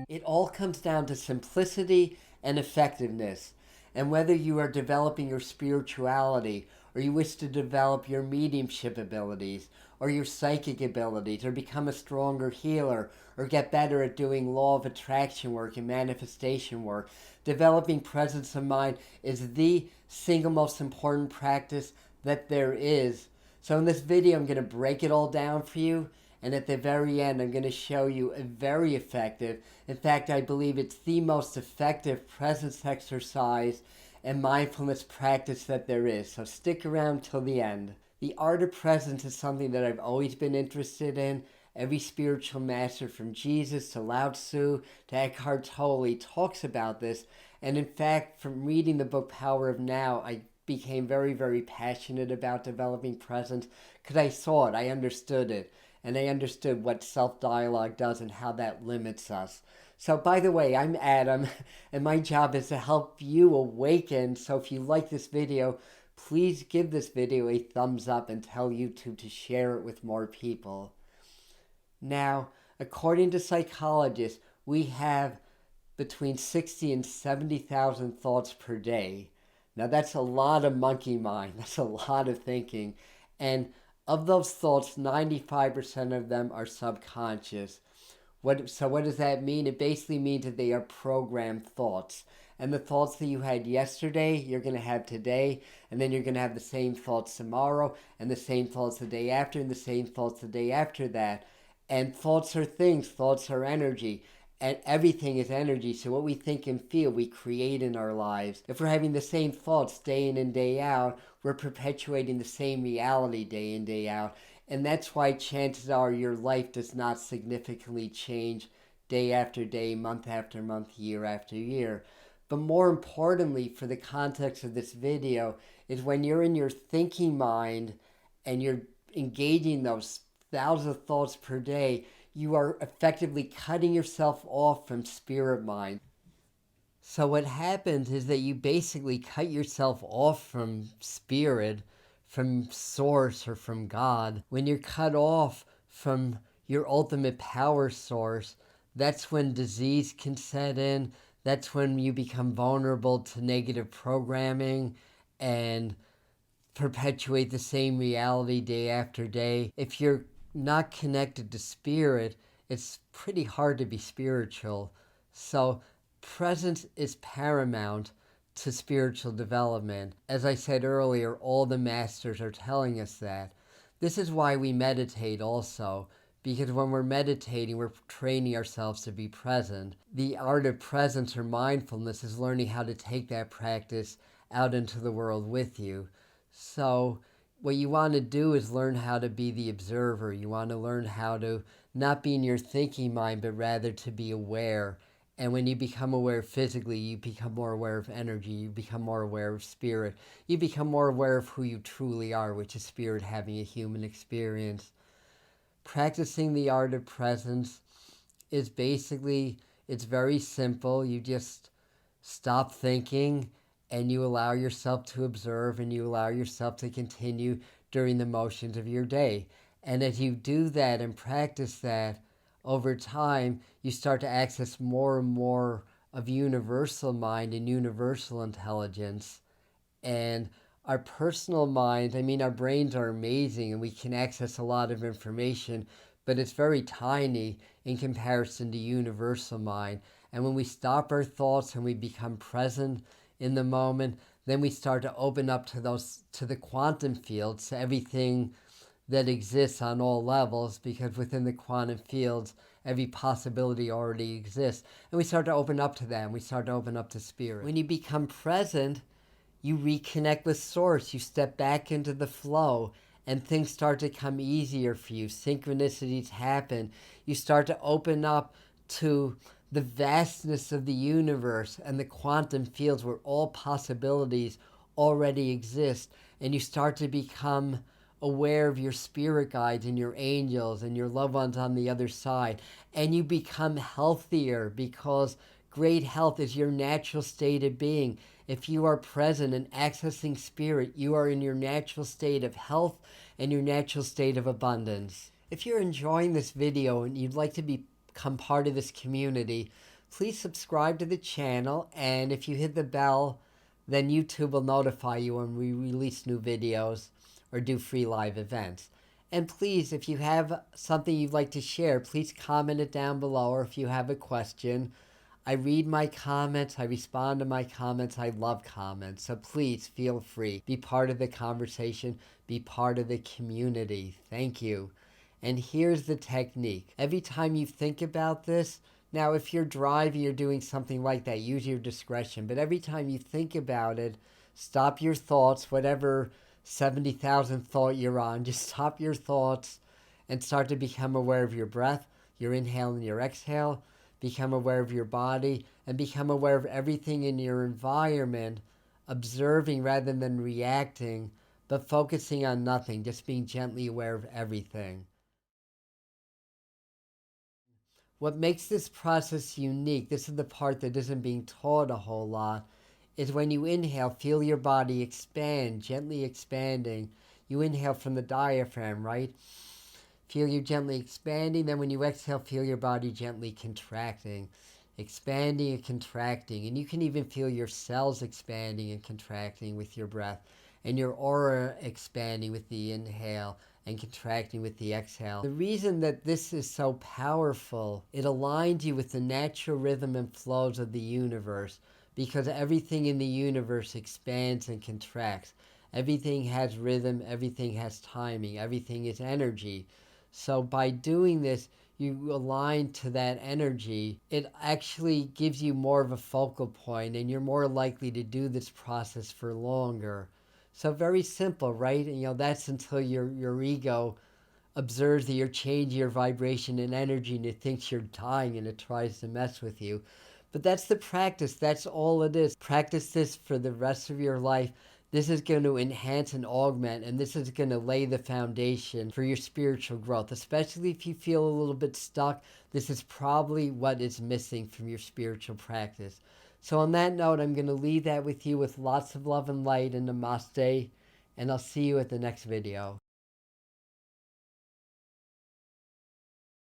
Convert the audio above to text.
It all comes down to simplicity and effectiveness. And whether you are developing your spirituality, or you wish to develop your mediumship abilities, or your psychic abilities, or become a stronger healer, or get better at doing law of attraction work and manifestation work, developing presence of mind is the single most important practice that there is. So in this video, I'm going to break it all down for you. And at the very end, I'm going to show you a very effective, in fact, I believe it's the most effective presence exercise and mindfulness practice that there is. So stick around till the end. The art of presence is something that I've always been interested in. Every spiritual master from Jesus to Lao Tzu to Eckhart Tolle talks about this. And in fact, from reading the book Power of Now, I became very, very passionate about developing presence because I saw it, I understood it. And I understood what self-dialogue does and how that limits us. So by the way, I'm Adam, and my job is to help you awaken. So if you like this video, please give this video a thumbs up and tell YouTube to share it with more people. Now, according to psychologists, we have between 60 and 70,000 thoughts per day. Now that's a lot of monkey mind. That's a lot of thinking. And of those thoughts, 95% of them are subconscious. So what does that mean? It basically means that they are programmed thoughts. And the thoughts that you had yesterday, you're going to have today. And then you're going to have the same thoughts tomorrow, and the same thoughts the day after, and the same thoughts the day after that. And thoughts are things. Thoughts are energy. And everything is energy. So what we think and feel, we create in our lives. If we're having the same thoughts day in and day out, we're perpetuating the same reality day in, day out. And that's why chances are your life does not significantly change day after day, month after month, year after year. But more importantly, for the context of this video, is when you're in your thinking mind and you're engaging those thousands of thoughts per day, you are effectively cutting yourself off from spirit mind. So what happens is that you basically cut yourself off from spirit, from source, or from God. When you're cut off from your ultimate power source, that's when disease can set in. That's when you become vulnerable to negative programming and perpetuate the same reality day after day. If you're not connected to spirit, it's pretty hard to be spiritual. So presence is paramount to spiritual development. As I said earlier, all the masters are telling us that. This is why we meditate also, because when we're meditating, we're training ourselves to be present. The art of presence or mindfulness is learning how to take that practice out into the world with you. So what you want to do is learn how to be the observer. You want to learn how to not be in your thinking mind, but rather to be aware. And when you become aware physically, you become more aware of energy. You become more aware of spirit. You become more aware of who you truly are, which is spirit having a human experience. Practicing the art of presence is basically, it's very simple. You just stop thinking and you allow yourself to observe, and you allow yourself to continue during the motions of your day. And as you do that and practice that, over time, you start to access more and more of universal mind and universal intelligence. And our personal mind, I mean, our brains are amazing and we can access a lot of information, but it's very tiny in comparison to universal mind. And when we stop our thoughts and we become present in the moment, then we start to open up to the quantum fields, to everything that exists on all levels, because within the quantum fields, every possibility already exists. And we start to open up to them. We start to open up to spirit. When you become present, you reconnect with source. You step back into the flow, and things start to come easier for you. Synchronicities happen. You start to open up to the vastness of the universe and the quantum fields where all possibilities already exist. And you start to become aware of your spirit guides and your angels and your loved ones on the other side. And you become healthier, because great health is your natural state of being. If you are present and accessing spirit, you are in your natural state of health and your natural state of abundance. If you're enjoying this video and you'd like to become part of this community, please subscribe to the channel, and if you hit the bell, then YouTube will notify you when we release new videos or do free live events. And please, if you have something you'd like to share, please comment it down below, or if you have a question. I read my comments, I respond to my comments, I love comments. So please feel free. Be part of the conversation, be part of the community. Thank you. And here's the technique. Every time you think about this, now if you're driving, you're doing something like that, use your discretion. But every time you think about it, stop your thoughts, whatever 70,000 thought you're on, just stop your thoughts and start to become aware of your breath, your inhale and your exhale. Become aware of your body, and become aware of everything in your environment, observing rather than reacting, but focusing on nothing, just being gently aware of everything. What makes this process unique, this is the part that isn't being taught a whole lot, is when you inhale, feel your body expand, gently expanding. You inhale from the diaphragm, right? Feel you gently expanding. Then when you exhale, feel your body gently contracting, expanding and contracting. And you can even feel your cells expanding and contracting with your breath, and your aura expanding with the inhale and contracting with the exhale. The reason that this is so powerful, it aligns you with the natural rhythm and flows of the universe, because everything in the universe expands and contracts. Everything has rhythm, everything has timing, everything is energy. So by doing this, you align to that energy. It actually gives you more of a focal point, and you're more likely to do this process for longer. So very simple, right? And that's until your ego observes that you're changing your vibration and energy, and it thinks you're dying, and it tries to mess with you. But that's the practice. That's all it is. Practice this for the rest of your life. This is going to enhance and augment, and this is going to lay the foundation for your spiritual growth. Especially if you feel a little bit stuck, this is probably what is missing from your spiritual practice. So on that note, I'm going to leave that with you with lots of love and light, and namaste, and I'll see you at the next video.